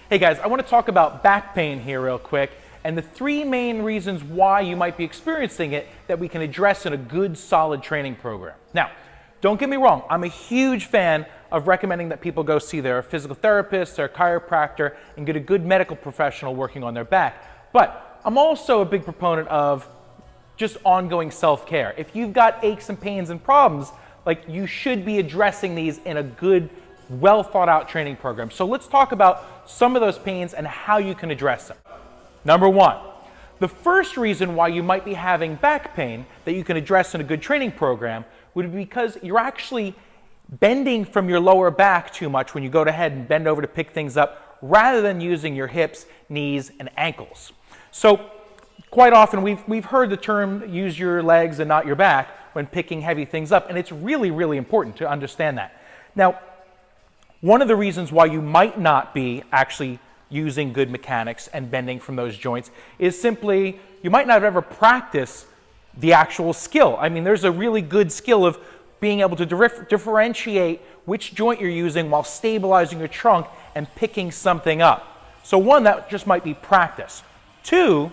Hey guys, I want to talk about back pain here real quick and the three main reasons why you might be experiencing it that we can address in a good solid training program. Now, don't get me wrong, I'm a huge fan of recommending that people go see their physical therapist, their chiropractor, and get a good medical professional working on their back. But I'm also a big proponent of just ongoing self-care. If you've got aches and pains and problems, like you should be addressing these in a good, well thought out training program. So let's talk about some of those pains and how you can address them. Number one, the first reason why you might be having back pain that you can address in a good training program would be because you're actually bending from your lower back too much when you go ahead and bend over to pick things up rather than using your hips, knees, and ankles. So quite often we've heard the term use your legs and not your back when picking heavy things up, and it's really, really important to understand that. Now, one of the reasons why you might not be actually using good mechanics and bending from those joints is simply you might not have ever practiced the actual skill. I mean, there's a really good skill of being able to differentiate which joint you're using while stabilizing your trunk and picking something up. So one, that just might be practice. Two,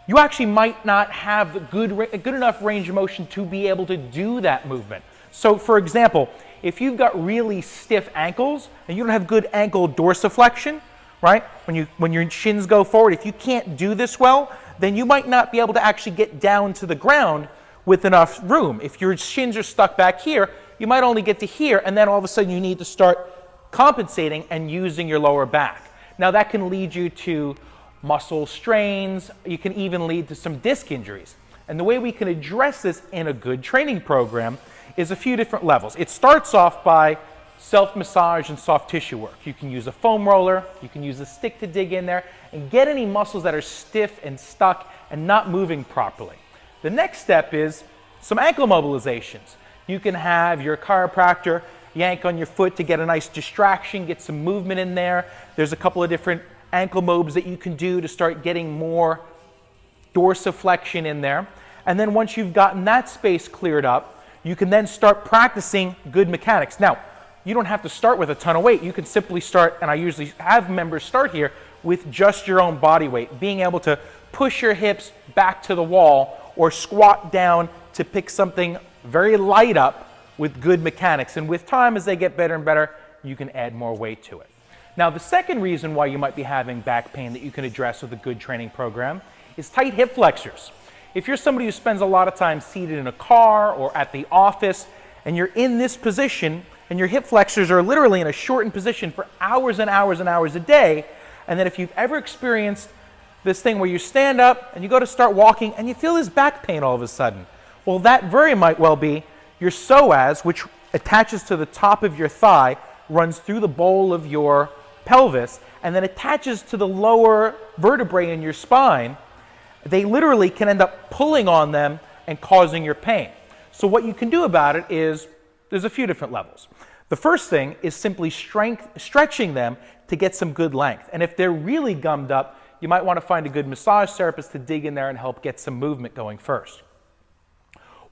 you actually might not have the good enough range of motion to be able to do that movement. So for example, if you've got really stiff ankles and you don't have good ankle dorsiflexion, right? When your shins go forward, if you can't do this well, then you might not be able to actually get down to the ground with enough room. If your shins are stuck back here, you might only get to here, and then all of a sudden you need to start compensating and using your lower back. Now that can lead you to muscle strains. You can even lead to some disc injuries. And the way we can address this in a good training program is a few different levels. It starts off by self-massage and soft tissue work. You can use a foam roller, you can use a stick to dig in there and get any muscles that are stiff and stuck and not moving properly. The next step is some ankle mobilizations. You can have your chiropractor yank on your foot to get a nice distraction, get some movement in there. There's a couple of different ankle mobs that you can do to start getting more dorsiflexion in there. And then once you've gotten that space cleared up, you can then start practicing good mechanics. Now, you don't have to start with a ton of weight. You can simply start, and I usually have members start here, with just your own body weight, being able to push your hips back to the wall or squat down to pick something very light up with good mechanics. And with time, as they get better and better, you can add more weight to it. Now, the second reason why you might be having back pain that you can address with a good training program is tight hip flexors. If you're somebody who spends a lot of time seated in a car or at the office, and you're in this position, and your hip flexors are literally in a shortened position for hours and hours and hours a day, and then if you've ever experienced this thing where you stand up and you go to start walking and you feel this back pain all of a sudden, well, that very might well be your psoas, which attaches to the top of your thigh, runs through the bowl of your pelvis, and then attaches to the lower vertebrae in your spine. They literally can end up pulling on them and causing your pain. So what you can do about it is, there's a few different levels. The first thing is simply stretching them to get some good length. And if they're really gummed up, you might want to find a good massage therapist to dig in there and help get some movement going first.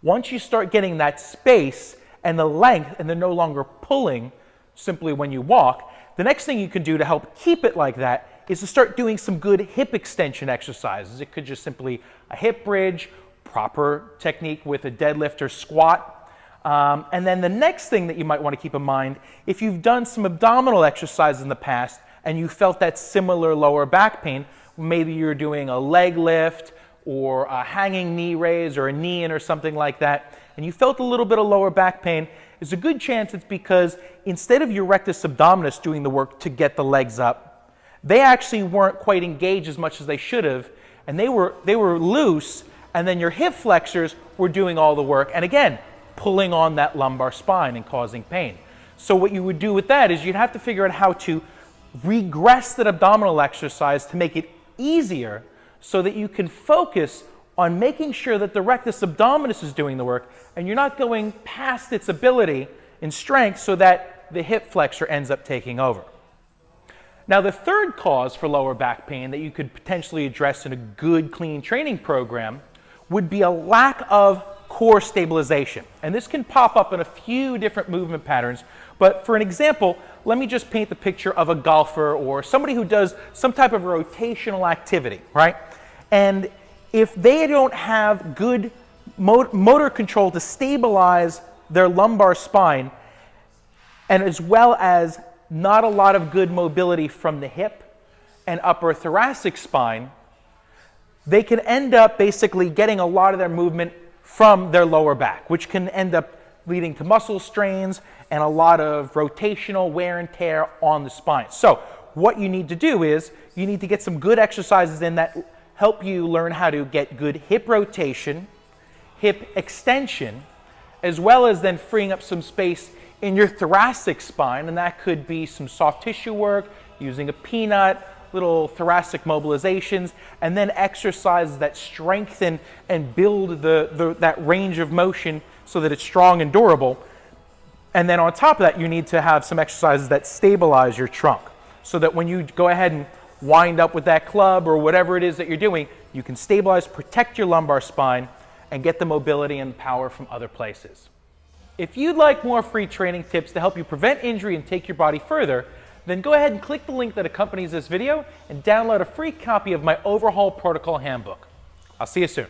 Once you start getting that space and the length, and they're no longer pulling simply when you walk, the next thing you can do to help keep it like that is to start doing some good hip extension exercises. It could just simply a hip bridge, proper technique with a deadlift or squat. And then the next thing that you might want to keep in mind, if you've done some abdominal exercise in the past and you felt that similar lower back pain, maybe you're doing a leg lift or a hanging knee raise or a knee in or something like that, and you felt a little bit of lower back pain, there's a good chance it's because instead of your rectus abdominis doing the work to get the legs up, they actually weren't quite engaged as much as they should have, and they were loose, and then your hip flexors were doing all the work, and again, pulling on that lumbar spine and causing pain. So what you would do with that is you'd have to figure out how to regress that abdominal exercise to make it easier so that you can focus on making sure that the rectus abdominis is doing the work and you're not going past its ability in strength so that the hip flexor ends up taking over. Now, the third cause for lower back pain that you could potentially address in a good, clean training program would be a lack of core stabilization. And this can pop up in a few different movement patterns, but for an example, let me just paint the picture of a golfer or somebody who does some type of rotational activity, right? And if they don't have good motor control to stabilize their lumbar spine, and as well as not a lot of good mobility from the hip and upper thoracic spine, they can end up basically getting a lot of their movement from their lower back, which can end up leading to muscle strains and a lot of rotational wear and tear on the spine. So what you need to do is you need to get some good exercises in that help you learn how to get good hip rotation, hip extension, as well as then freeing up some space in your thoracic spine, and that could be some soft tissue work, using a peanut, little thoracic mobilizations, and then exercises that strengthen and build that range of motion so that it's strong and durable. And then on top of that, you need to have some exercises that stabilize your trunk so that when you go ahead and wind up with that club or whatever it is that you're doing, you can stabilize, protect your lumbar spine, and get the mobility and power from other places. If you'd like more free training tips to help you prevent injury and take your body further, then go ahead and click the link that accompanies this video and download a free copy of my Overhaul Protocol Handbook. I'll see you soon.